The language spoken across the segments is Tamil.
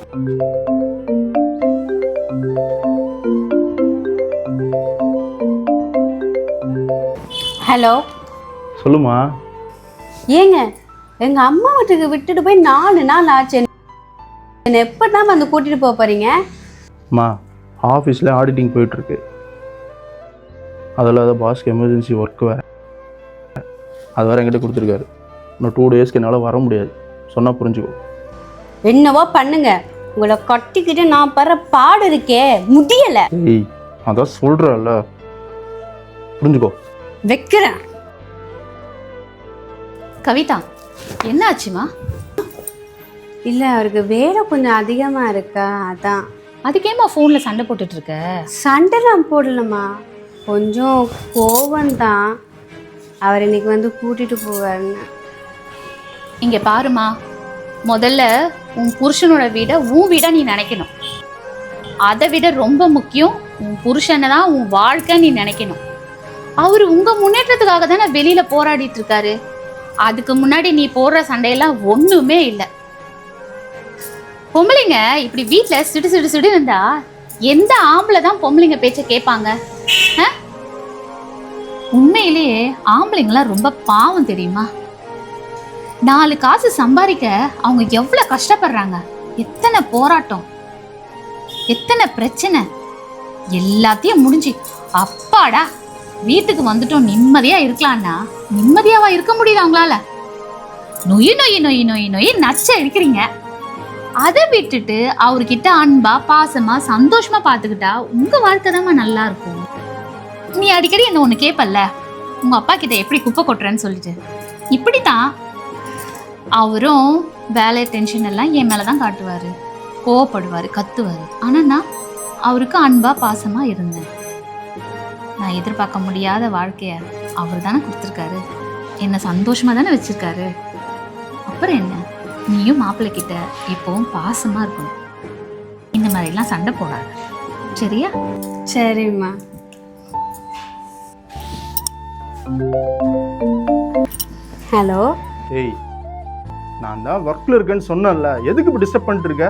ஹலோ, சொல்லுமா. ஏங்க எங்கள் அம்மா வீட்டுக்கு விட்டுட்டு போய் 4 நாள் ஆச்சு. என்னை எப்போ தான் வந்து கூட்டிகிட்டு போக போகிறீங்க? அம்மா, ஆஃபீஸில் ஆடிட்டிங் போயிட்டுருக்கு. அதில் அதை பாஸ்க்கு எமர்ஜென்சி ஒர்க் வேறு, அது வேறு என்கிட்ட கொடுத்துருக்காரு. இன்னும் 2 டேஸ்க்கு என்னால் வர முடியாது. சொன்னால் புரிஞ்சுக்கோ. என்னவோ பண்ணுங்க, உங்களை கட்டிக்கிட்டு நான் படுற பாடு இருக்கே முடியலை. ஏய், அதான் சொல்கிறல்ல, புரிஞ்சுக்கோ. வைக்கிறேன். கவிதா, என்ன ஆச்சுமா? இல்லை, அவருக்கு வேலை கொஞ்சம் அதிகமாக இருக்கா, அதான். அதுக்கேமா ஃபோனில் சண்டை போட்டுட்டு இருக்க? சண்டைலாம் போடலம்மா, கொஞ்சம் கோவம்தான். அவர் இன்னைக்கு வந்து கூட்டிகிட்டு போவாருன்னு. இங்கே பாருமா, முதல்ல உன் புருஷனோட வீடை உன் வீடாக நீ நினைக்கணும். அதை விட ரொம்ப முக்கியம், உன் புருஷனை தான் உன் வாழ்க்கை நீ நினைக்கணும். அவர் உங்கள் முன்னேற்றத்துக்காக தானே வெளியில் போராடிட்டு இருக்காரு. அதுக்கு முன்னாடி நீ போடுற சண்டையெல்லாம் ஒன்றுமே இல்லை. பொம்பளைங்க இப்படி வீட்டில் சிடு சிடு சிடு இருந்தா எந்த ஆம்பளை தான் பொம்பளைங்க பேச்சை கேட்பாங்க? உண்மையிலேயே ஆம்பளைங்களாம் ரொம்ப பாவம் தெரியுமா? 4 காசு சம்பாதிக்க அவங்க எவ்வளவு கஷ்டப்படுறாங்க. எத்தனை போராட்டம், எத்தனை பிரச்சனை, எல்லாத்தையும் முடிஞ்சு அப்பாடா வீட்டுக்கு வந்துட்டோம் நிம்மதியா இருக்கலாம்னா நிம்மதியாவா இருக்க முடியுது அவங்களால? நொய் நொய் நொய் நொய் நொய் நச்ச இருக்கிறீங்க. அதை விட்டுட்டு அவர்கிட்ட அன்பா பாசமா சந்தோஷமா பாத்துக்கிட்டா உங்க வாழ்க்கை தான் நல்லா இருக்கும். நீ அடிக்கடி என்ன ஒண்ணு கேப்பல்ல, உங்க அப்பா கிட்ட எப்படி குப்பை கொட்டுறேன்னு சொல்லிட்டு. இப்படித்தான் அவரும் வேலை டென்ஷன் எல்லாம் என் மேலதான் காட்டுவாரு, கோவப்படுவாரு, கத்துவாரு. ஆனா நான் அவருக்கு அன்பா பாசமா இருந்தேன். நான் எதிர்பார்க்க முடியாத வாழ்க்கைய அவர் தானே கொடுத்துருக்காரு. என்ன சந்தோஷமா தானே வச்சிருக்காரு. அப்புறம் என்ன, நீயும் மாப்பிள்ளை கிட்ட எப்பவும் பாசமா இருக்கணும். இந்த மாதிரி எல்லாம் சண்டை போடாத, சரியா? சரிம்மா. ஹலோ. ஏய், நான் தான் ஒர்க்கில் இருக்கேன்னு சொன்னேன்ல, எதுக்கு இப்போ டிஸ்டர்ப் பண்ணிட்டு இருக்க?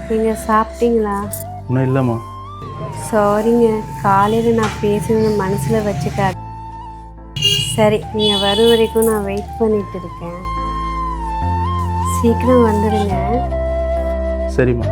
நீங்கள் சாப்பிட்டீங்களா? ஒன்றும் இல்லைம்மா. சாரிங்க, காலையில் நான் பேசுனது மனசில் வச்சுக்காது. சரி, நீங்கள் வரும் வரைக்கும் நான் வெயிட் பண்ணிட்டு இருக்கேன். சீக்கிரம் வந்துடுங்க. சரிம்மா.